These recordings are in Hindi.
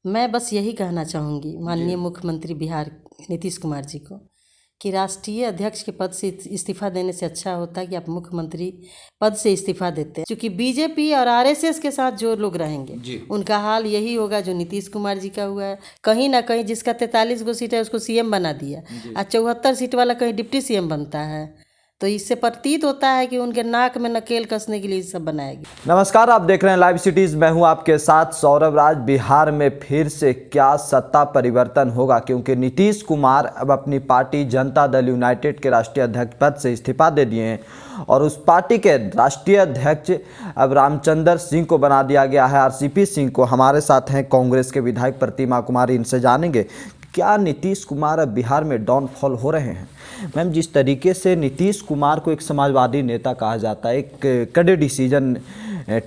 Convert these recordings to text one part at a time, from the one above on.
मैं बस यही कहना चाहूँगी माननीय मुख्यमंत्री बिहार नीतीश कुमार जी को कि राष्ट्रीय अध्यक्ष के पद से इस्तीफा देने से अच्छा होता है कि आप मुख्यमंत्री पद से इस्तीफा देते हैं। क्योंकि बीजेपी और आरएसएस के साथ जो लोग रहेंगे उनका हाल यही होगा जो नीतीश कुमार जी का हुआ है। कहीं ना कहीं जिसका 43 गो सीट है उसको सीएम बना दिया और 74 सीट वाला कहीं डिप्टी सीएम बनता है। तो इससे प्रतीत होता है कि उनके नाक में नकेल कसने के लिए सब बनाया गया। नमस्कार, आप देख रहे हैं लाइव सिटीज। मैं हूं आपके साथ सौरभ राज। बिहार में फिर से क्या सत्ता परिवर्तन होगा, क्योंकि नीतीश कुमार अब अपनी पार्टी जनता दल यूनाइटेड के राष्ट्रीय अध्यक्ष पद से इस्तीफा दे दिए हैं और उस पार्टी के राष्ट्रीय अध्यक्ष अब रामचंद्र सिंह को बना दिया गया है, आरसीपी सिंह को। हमारे साथ हैं कांग्रेस के विधायक प्रतिमा कुमारी। इनसे जानेंगे क्या नीतीश कुमार अब बिहार में डाउनफॉल हो रहे हैं। मैम, जिस तरीके से नीतीश कुमार को एक समाजवादी नेता कहा जाता है, एक कड़े डिसीजन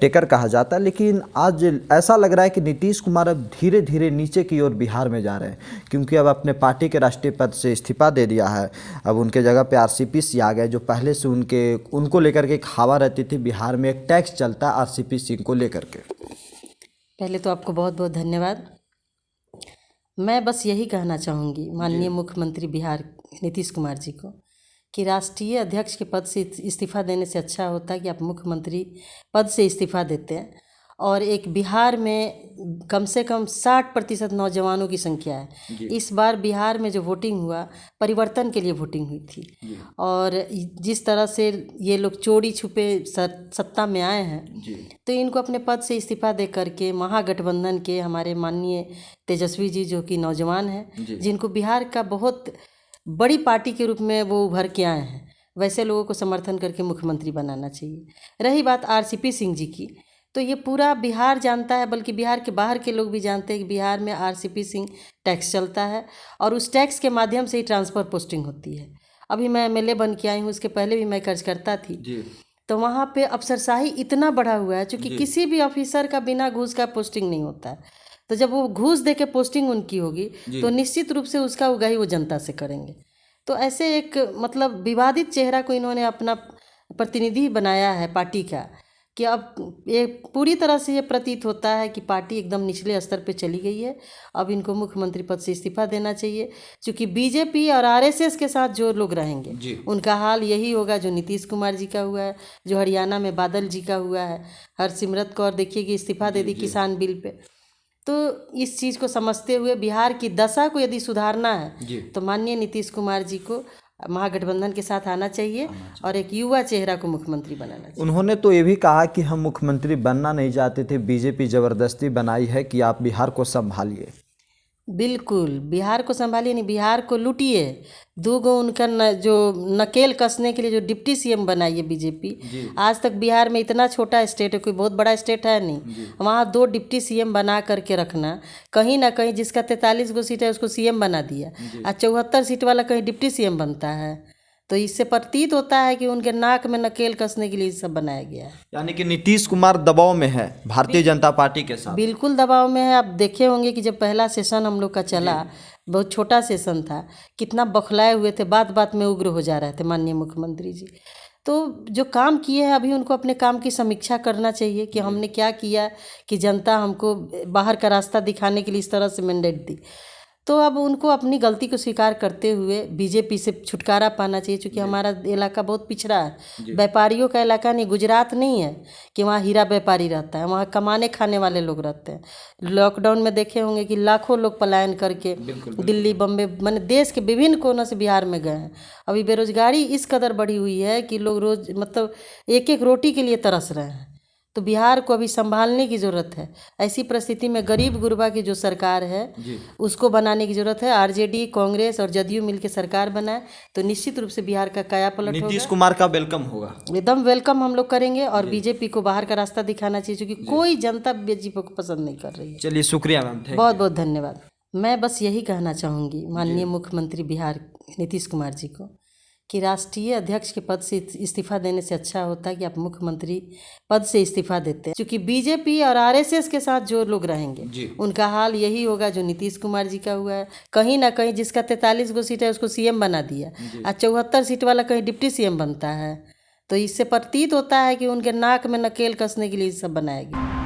टेकर कहा जाता है, लेकिन आज ऐसा लग रहा है कि नीतीश कुमार अब धीरे धीरे नीचे की ओर बिहार में जा रहे हैं, क्योंकि अब अपने पार्टी के राष्ट्रीय पद से इस्तीफा दे दिया है। अब उनके जगह पे आरसीपी सिंह आ गए, जो पहले से उनको लेकर के एक हवा रहती थी। बिहार में एक टैक्स चलता है आरसीपी सिंह को लेकर के। पहले तो आपको बहुत बहुत धन्यवाद। मैं बस यही कहना चाहूँगी माननीय मुख्यमंत्री बिहार नीतीश कुमार जी को कि राष्ट्रीय अध्यक्ष के पद से इस्तीफा देने से अच्छा होता है कि आप मुख्यमंत्री पद से इस्तीफा देते हैं। और एक बिहार में कम से कम 60% नौजवानों की संख्या है। इस बार बिहार में जो वोटिंग हुआ परिवर्तन के लिए वोटिंग हुई थी। और जिस तरह से ये लोग चोरी छुपे सत्ता में आए हैं, तो इनको अपने पद से इस्तीफा दे करके महागठबंधन के हमारे माननीय तेजस्वी जी, जो कि नौजवान हैं, जिनको बिहार का बहुत बड़ी पार्टी के रूप में वो उभर के आए हैं, वैसे लोगों को समर्थन करके मुख्यमंत्री बनाना चाहिए। रही बात आरसीपी सिंह जी की, तो ये पूरा बिहार जानता है, बल्कि बिहार के बाहर के लोग भी जानते हैं कि बिहार में आरसीपी सिंह टैक्स चलता है और उस टैक्स के माध्यम से ही ट्रांसफ़र पोस्टिंग होती है। अभी मैं एमएलए बन के आई हूँ, उसके पहले भी मैं कार्यकर्ता थी। तो वहाँ पे अफसरशाही इतना बढ़ा हुआ है, चूँकि किसी भी ऑफिसर का बिना घूस का पोस्टिंग नहीं होता है। तो जब वो घूस दे के पोस्टिंग उनकी होगी तो निश्चित रूप से उसका उगाही वो जनता से करेंगे। तो ऐसे एक मतलब विवादित चेहरा को इन्होंने अपना प्रतिनिधि बनाया है पार्टी का, कि अब ये पूरी तरह से ये प्रतीत होता है कि पार्टी एकदम निचले स्तर पे चली गई है। अब इनको मुख्यमंत्री पद से इस्तीफा देना चाहिए, क्योंकि बीजेपी और आरएसएस के साथ जो लोग रहेंगे उनका हाल यही होगा जो नीतीश कुमार जी का हुआ है, जो हरियाणा में बादल जी का हुआ है। हरसिमरत कौर देखिए कि इस्तीफा दे दी किसान बिल पे। तो इस चीज़ को समझते हुए बिहार की दशा को यदि सुधारना है तो माननीय नीतीश कुमार जी को महागठबंधन के साथ आना चाहिए और एक युवा चेहरा को मुख्यमंत्री बनाना चाहिए। उन्होंने तो ये भी कहा कि हम मुख्यमंत्री बनना नहीं चाहते थे, बीजेपी ज़बरदस्ती बनाई है कि आप बिहार को संभालिए। बिल्कुल, बिहार को संभालिए नहीं, बिहार को लूटिए। गो उनका जो नकेल कसने के लिए जो डिप्टी सीएम बनाई है बीजेपी। आज तक बिहार में इतना छोटा स्टेट है, कोई बहुत बड़ा स्टेट है नहीं, वहाँ 2 डिप्टी सीएम बना करके रखना। कहीं ना कहीं जिसका 43 गो सीट है उसको सीएम बना दिया और 74 सीट वाला कहीं डिप्टी सीएम बनता है। तो इससे प्रतीत होता है कि उनके नाक में नकेल कसने के लिए सब बनाया गया है। यानी कि नीतीश कुमार दबाव में है भारतीय जनता पार्टी के साथ। बिल्कुल दबाव में है। आप देखे होंगे कि जब पहला सेशन हम लोग का चला, बहुत छोटा सेशन था, कितना बौखलाए हुए थे, बात बात में उग्र हो जा रहे थे माननीय मुख्यमंत्री जी। तो जो काम किए हैं अभी उनको अपने काम की समीक्षा करना चाहिए कि हमने क्या किया कि जनता हमको बाहर का रास्ता दिखाने के लिए इस तरह से मैंडेट दी। तो अब उनको अपनी गलती को स्वीकार करते हुए बीजेपी से छुटकारा पाना चाहिए, क्योंकि हमारा इलाका बहुत पिछड़ा है, व्यापारियों का इलाका नहीं, गुजरात नहीं है कि वहाँ हीरा व्यापारी रहता है, वहाँ कमाने खाने वाले लोग रहते हैं। लॉकडाउन में देखे होंगे कि लाखों लोग पलायन करके दिल्ली, बम्बे, माने देश के विभिन्न कोनों से बिहार में गए हैं। अभी बेरोजगारी इस कदर बढ़ी हुई है कि लोग रोज मतलब एक एक रोटी के लिए तरस रहे हैं। तो बिहार को अभी संभालने की ज़रूरत है। ऐसी परिस्थिति में गरीब गुरबा की जो सरकार है उसको बनाने की ज़रूरत है। आरजेडी, कांग्रेस और जदयू मिलकर सरकार बनाए तो निश्चित रूप से बिहार का काया पलट होगा। नीतीश कुमार का वेलकम होगा, एकदम वेलकम हम लोग करेंगे और बीजेपी को बाहर का रास्ता दिखाना चाहिए, क्योंकि कोई जनता बीजेपी को पसंद नहीं कर रही है। चलिए, शुक्रिया मैम, बहुत बहुत धन्यवाद। मैं बस यही कहना चाहूँगी माननीय मुख्यमंत्री बिहार नीतीश कुमार जी को कि राष्ट्रीय अध्यक्ष के पद से इस्तीफा देने से अच्छा होता है कि आप मुख्यमंत्री पद से इस्तीफा देते हैं। क्योंकि बीजेपी और आरएसएस के साथ जो लोग रहेंगे उनका हाल यही होगा जो नीतीश कुमार जी का हुआ है। कहीं ना कहीं जिसका 43 गो सीट है उसको सीएम बना दिया और 74 सीट वाला कहीं डिप्टी सीएम बनता है। तो इससे प्रतीत होता है कि उनके नाक में नकेल कसने के लिए सब बनाया गया।